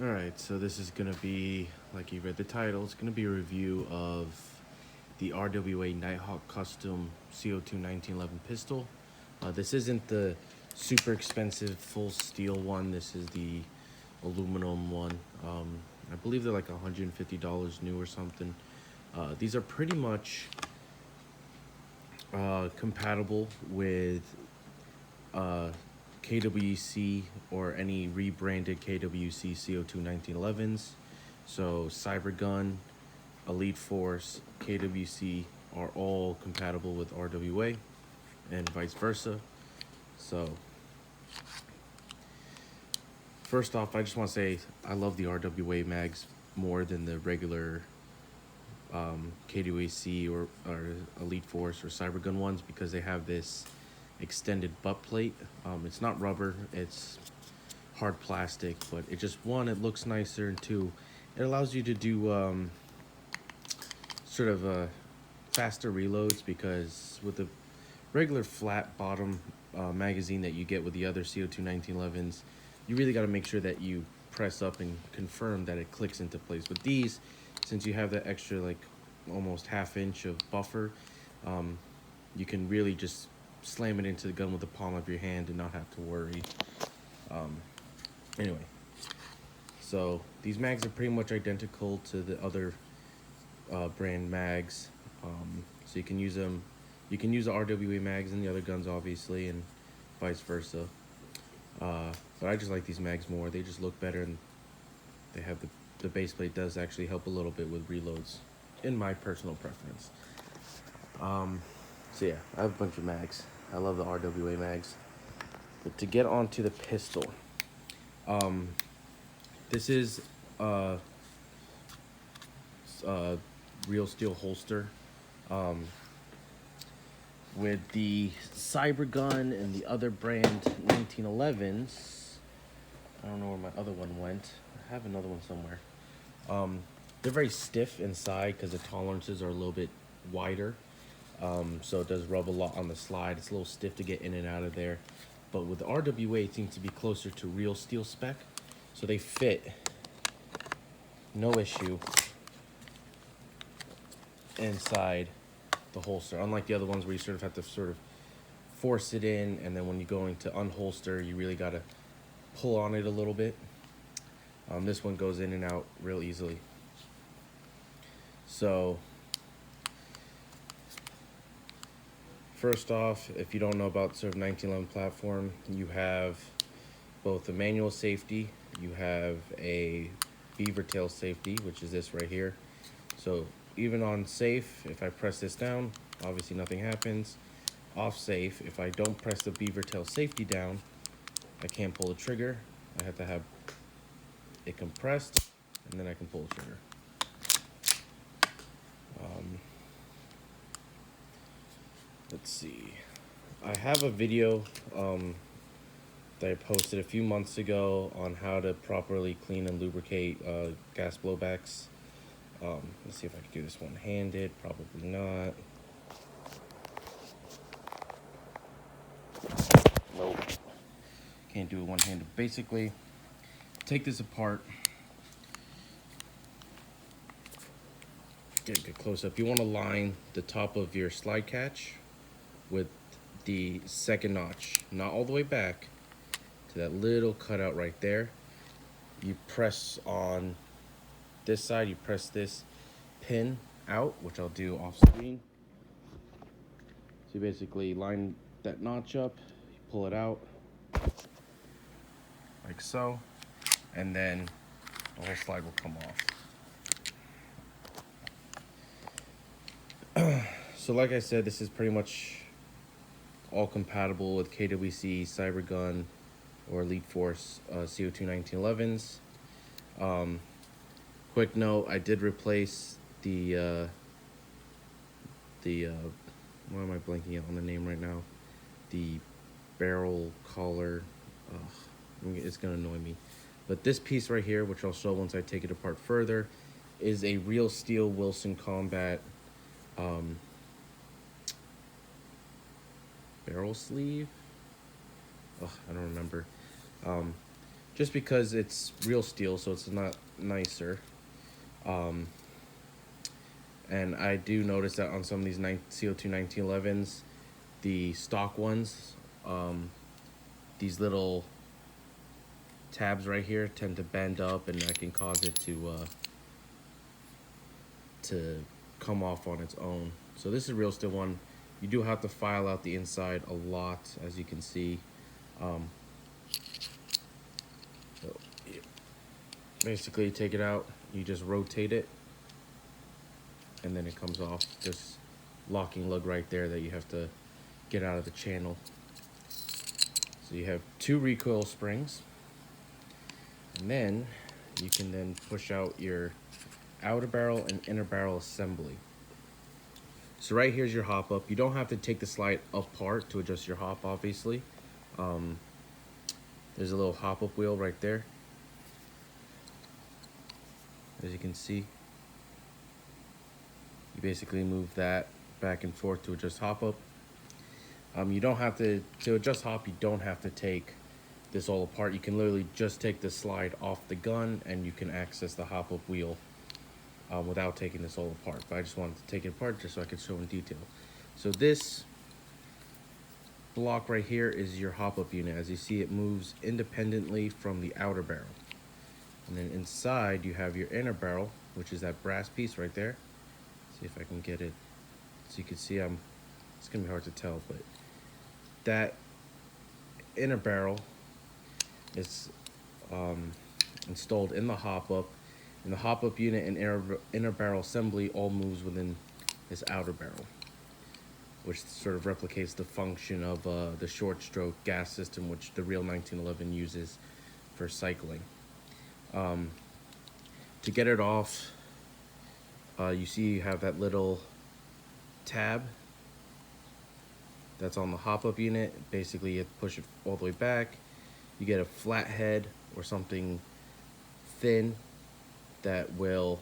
Alright, so this is going to be, like you read the title, it's going to be a review of the RWA Nighthawk Custom CO2 1911 pistol. This isn't the super expensive full steel one, this is the aluminum one. I believe they're like $150 new or something. These are pretty much compatible with KWC or any rebranded KWC CO2 1911s. So Cybergun, Elite Force, KWC are all compatible with RWA and vice versa. So first off, I just want to say I love the RWA mags more than the regular KWC or Elite Force or Cybergun ones because they have this extended butt plate. It's not rubber, it's hard plastic, but it just, one, it looks nicer, and two, it allows you to do sort of faster reloads, because with the regular flat bottom magazine that you get with the other CO2 1911s, you really got to make sure that you press up and confirm that it clicks into place. With these, since you have that extra like almost ½ inch of buffer, you can really just slam it into the gun with the palm of your hand and not have to worry. Anyway, so these mags are pretty much identical to the other brand mags. So you can use them. You can use the RWA mags in the other guns, obviously, and vice versa. But I just like these mags more. They just look better, and they have the base plate does actually help a little bit with reloads, in my personal preference. So yeah, I have a bunch of mags. I love the RWA mags. But to get onto the pistol, this is a real steel holster. With the Cybergun and the other brand 1911s, I don't know where my other one went. I have another one somewhere. They're very stiff inside because the tolerances are a little bit wider. So it does rub a lot on the slide. It's a little stiff to get in and out of there. But with the RWA, it seems to be closer to real steel spec. So they fit, no issue, inside the holster. Unlike the other ones where you sort of have to sort of force it in, and then when you're going to unholster, you really got to pull on it a little bit. This one goes in and out real easily. So first off, if you don't know about sort of 1911 platform, you have both a manual safety, you have a beaver tail safety, which is this right here. So even on safe, if I press this down, obviously nothing happens. Off safe, if I don't press the beaver tail safety down, I can't pull the trigger. I have to have it compressed, and then I can pull the trigger. Let's see. I have a video that I posted a few months ago on how to properly clean and lubricate gas blowbacks. Let's see if I can do this one-handed. Probably not. Nope. Can't do it one-handed. Basically, take this apart. Get a good close-up. You want to line the top of your slide catch with the second notch, not all the way back, to that little cutout right there. You press on this side, you press this pin out, which I'll do off screen. So you basically line that notch up, you pull it out like so, and then the whole slide will come off. So like I said, this is pretty much all compatible with KWC, Cybergun, or Elite Force CO2 1911s. Quick note, I did replace the why am I blanking out on the name right now? The barrel collar. It's gonna annoy me. But this piece right here, which I'll show once I take it apart further, is a real steel Wilson Combat barrel sleeve. I don't remember. just because it's real steel, so it's not nicer. And I do notice that on some of these CO2 1911s, the stock ones, these little tabs right here tend to bend up, and that can cause it to come off on its own. So this is a real steel one. You do have to file out the inside a lot, as you can see. So basically, take it out, you just rotate it, and then it comes off. This locking lug right there that you have to get out of the channel. So you have 2 recoil springs, and then you can then push out your outer barrel and inner barrel assembly. So right here's your hop up. You don't have to take the slide apart to adjust your hop, obviously. There's a little hop up wheel right there, as you can see. You basically move that back and forth to adjust hop up. You don't have to adjust hop, you don't have to take this all apart. You can literally just take the slide off the gun and you can access the hop up wheel without taking this all apart. But I just wanted to take it apart just so I could show in detail. So this block right here is your hop up unit. As you see, it moves independently from the outer barrel. And then inside you have your inner barrel, which is that brass piece right there. See if I can get it so you can see. It's gonna be hard to tell, but that inner barrel is installed in the hop up, and the hop up unit and inner barrel assembly all moves within this outer barrel, which sort of replicates the function of the short stroke gas system, which the real 1911 uses for cycling. To get it off, you see you have that little tab that's on the hop up unit. Basically, you have to push it all the way back. You get a flat head or something thin that will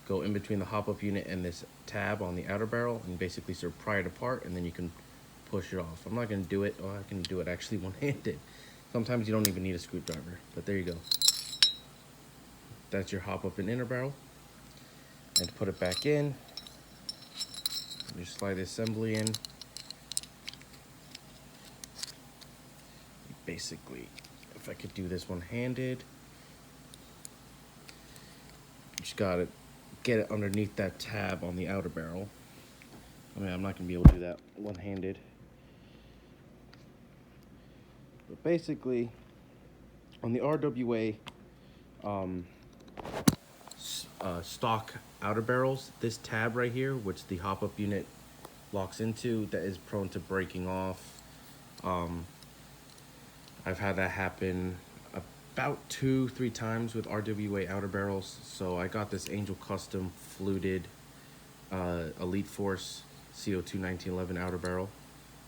go in between the hop up unit and this tab on the outer barrel, and basically sort of pry it apart, and then you can push it off. I'm not going to do it, or I can do it actually one-handed. Sometimes you don't even need a screwdriver, but there you go. That's your hop up and inner barrel. And to put it back in, you slide the assembly in. Basically, if I could do this one-handed, you just gotta get it underneath that tab on the outer barrel. I mean, I'm not gonna be able to do that one-handed. But basically, on the RWA stock outer barrels, this tab right here, which the hop-up unit locks into, that is prone to breaking off. I've had that happen about 2-3 times with RWA outer barrels. So I got this Angel Custom fluted Elite Force CO2 1911 outer barrel,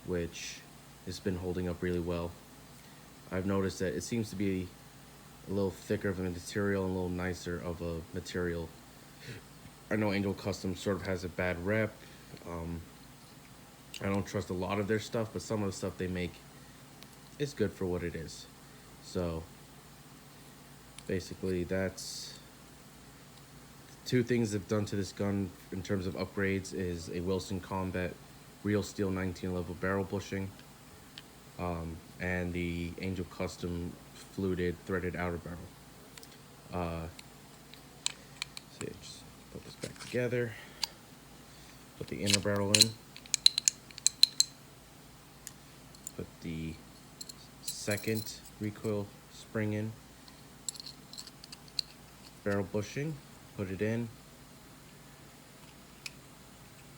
which has been holding up really well. I've noticed that it seems to be a little thicker of a material and a little nicer of a material. I know Angel Custom sort of has a bad rep. I don't trust a lot of their stuff, but some of the stuff they make is good for what it is. So basically, that's 2 things they've done to this gun in terms of upgrades: is a Wilson Combat real steel 19 level barrel bushing, and the Angel Custom fluted threaded outer barrel. So just put this back together, put the inner barrel in, put the second recoil spring in, barrel bushing, put it in,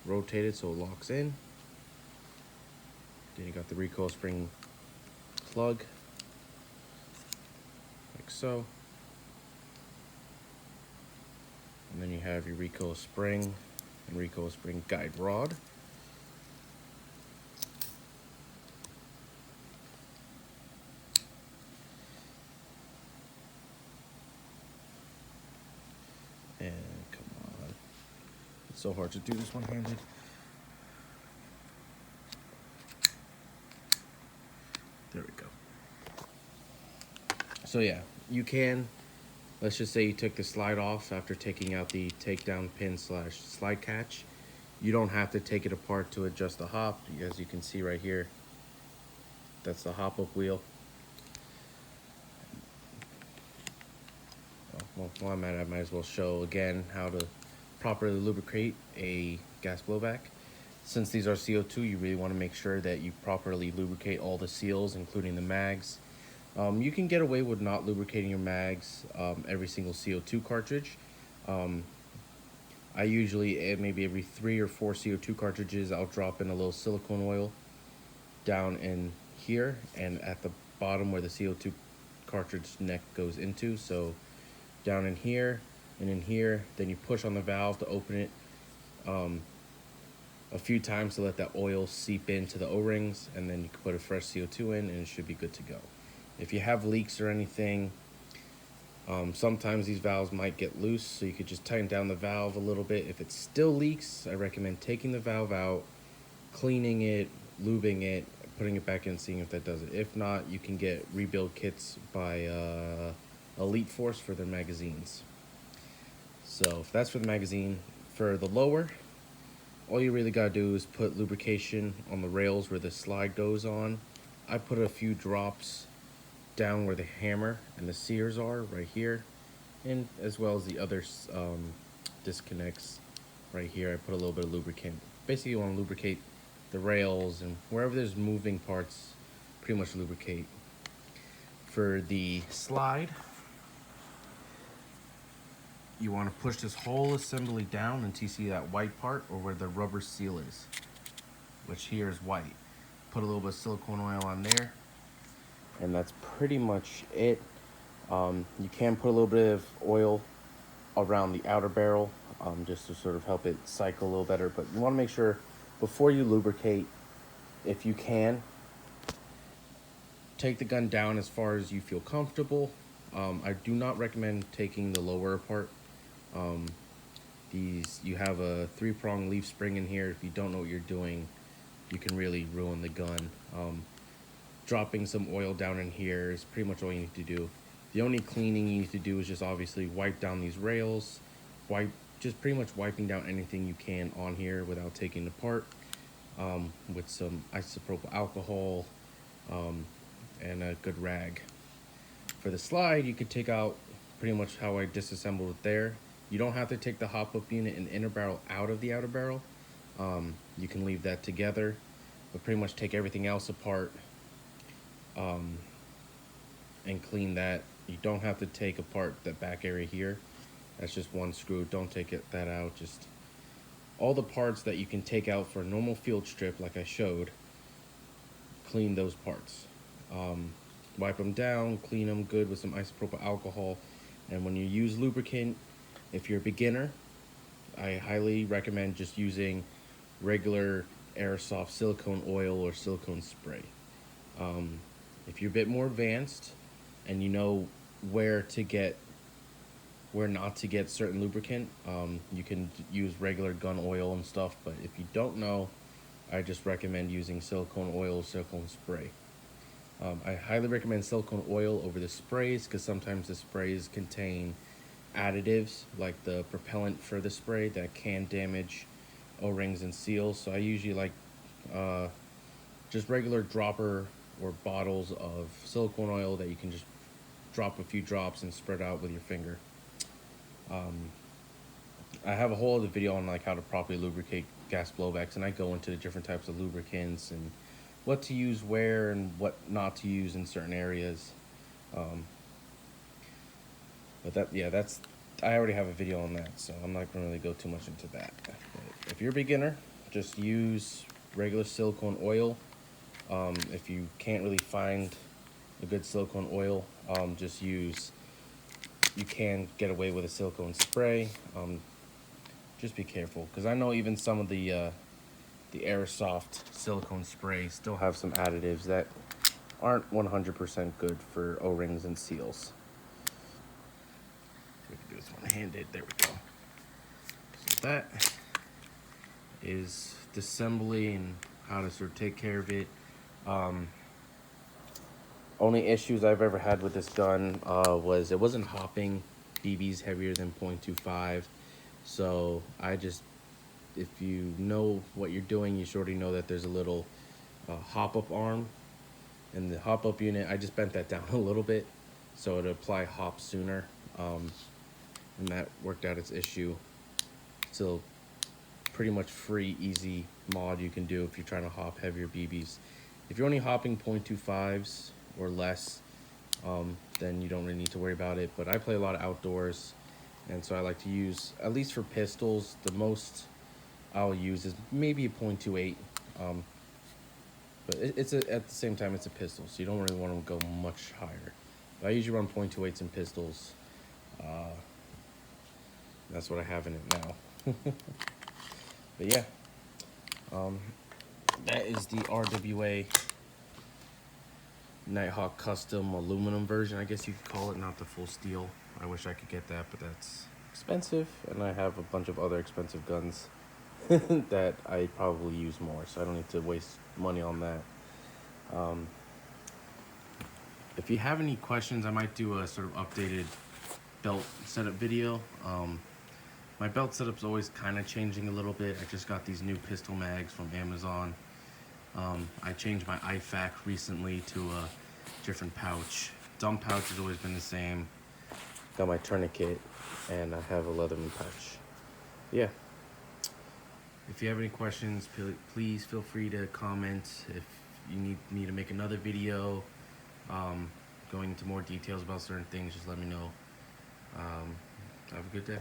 rotate it so it locks in. Then you got the recoil spring plug, like so. And then you have your recoil spring and recoil spring guide rod. And come on, it's so hard to do this one-handed. There we go. So yeah, you can, let's just say you took the slide off after taking out the takedown pin slash slide catch. You don't have to take it apart to adjust the hop. As you can see right here, that's the hop up wheel. Well, while I'm at it, I might as well show again how to properly lubricate a gas blowback. Since these are CO2, you really want to make sure that you properly lubricate all the seals, including the mags. You can get away with not lubricating your mags every single CO2 cartridge. I usually, maybe every 3 or 4 CO2 cartridges, I'll drop in a little silicone oil down in here and at the bottom where the CO2 cartridge neck goes into. So down in here and in here, then you push on the valve to open it a few times to let that oil seep into the O-rings, and then you can put a fresh CO2 in and it should be good to go. If you have leaks or anything, sometimes these valves might get loose, so you could just tighten down the valve a little bit. If it still leaks, I recommend taking the valve out, cleaning it, lubing it, putting it back in, seeing if that does it. If not, you can get rebuild kits by Elite Force for their magazines. So if that's for the magazine, for the lower, all you really gotta do is put lubrication on the rails where the slide goes on. I put a few drops down where the hammer and the sears are, right here, and as well as the other disconnects right here. I put a little bit of lubricant. Basically, you want to lubricate the rails, and wherever there's moving parts, pretty much lubricate. For the slide, you want to push this whole assembly down until you see that white part, or where the rubber seal is, which here is white. Put a little bit of silicone oil on there, and that's pretty much it. You can put a little bit of oil around the outer barrel, just to sort of help it cycle a little better, but you want to make sure before you lubricate, if you can, take the gun down as far as you feel comfortable. I do not recommend taking the lower apart. You have a 3-prong leaf spring in here. If you don't know what you're doing, you can really ruin the gun. Dropping some oil down in here is pretty much all you need to do. The only cleaning you need to do is just obviously wipe down these rails, just pretty much wiping down anything you can on here without taking it apart, with some isopropyl alcohol and a good rag. For the slide, you could take out pretty much how I disassembled it there. You don't have to take the hop-up unit and inner barrel out of the outer barrel. You can leave that together, but pretty much take everything else apart and clean that. You don't have to take apart the back area here. That's just one screw. Don't take that out. Just all the parts that you can take out for a normal field strip, like I showed, clean those parts. Wipe them down, clean them good with some isopropyl alcohol. And when you use lubricant, if you're a beginner, I highly recommend just using regular airsoft silicone oil or silicone spray. If you're a bit more advanced and you know where not to get certain lubricant, you can use regular gun oil and stuff, but if you don't know, I just recommend using silicone oil or silicone spray. I highly recommend silicone oil over the sprays, because sometimes the sprays contain additives like the propellant for the spray that can damage O-rings and seals. So I usually like just regular dropper or bottles of silicone oil that you can just drop a few drops and spread out with your finger. I have a whole other video on like how to properly lubricate gas blowbacks, and I go into the different types of lubricants and what to use where and what not to use in certain areas. But I already have a video on that, so I'm not gonna really go too much into that. But if you're a beginner, just use regular silicone oil. If you can't really find a good silicone oil, you can get away with a silicone spray. Just be careful, because I know even some of the airsoft silicone sprays still have some additives that aren't 100% good for O-rings and seals. We can do this one-handed. There we go. So that is disassembly and how to sort of take care of it. Only issues I've ever had with this gun was it wasn't hopping BBs heavier than 0.25. So I just, if you know what you're doing, you should already know that there's a little hop up arm. And the hop up unit, I just bent that down a little bit so it'd apply hop sooner. And that worked out its issue. Still pretty much free, easy mod you can do if you're trying to hop heavier BBs. If you're only hopping 0.25s or less, then you don't really need to worry about it. But I play a lot of outdoors, and so I like to use, at least for pistols, the most I'll use is maybe a 0.28. But at the same time, it's a pistol, so you don't really want to go much higher. But I usually run 0.28s in pistols. That's what I have in it now. But yeah, that is the RWA Nighthawk custom aluminum version, I guess you could call it, not the full steel. I wish I could get that, but that's expensive, and I have a bunch of other expensive guns that I probably use more, so I don't need to waste money on that. If you have any questions, I might do a sort of updated belt setup video. My belt setup's always kind of changing a little bit. I just got these new pistol mags from Amazon. I changed my IFAK recently to a different pouch. Dumb pouch has always been the same. Got my tourniquet, and I have a Leatherman pouch. Yeah. If you have any questions, please feel free to comment. If you need me to make another video going into more details about certain things, just let me know. Have a good day.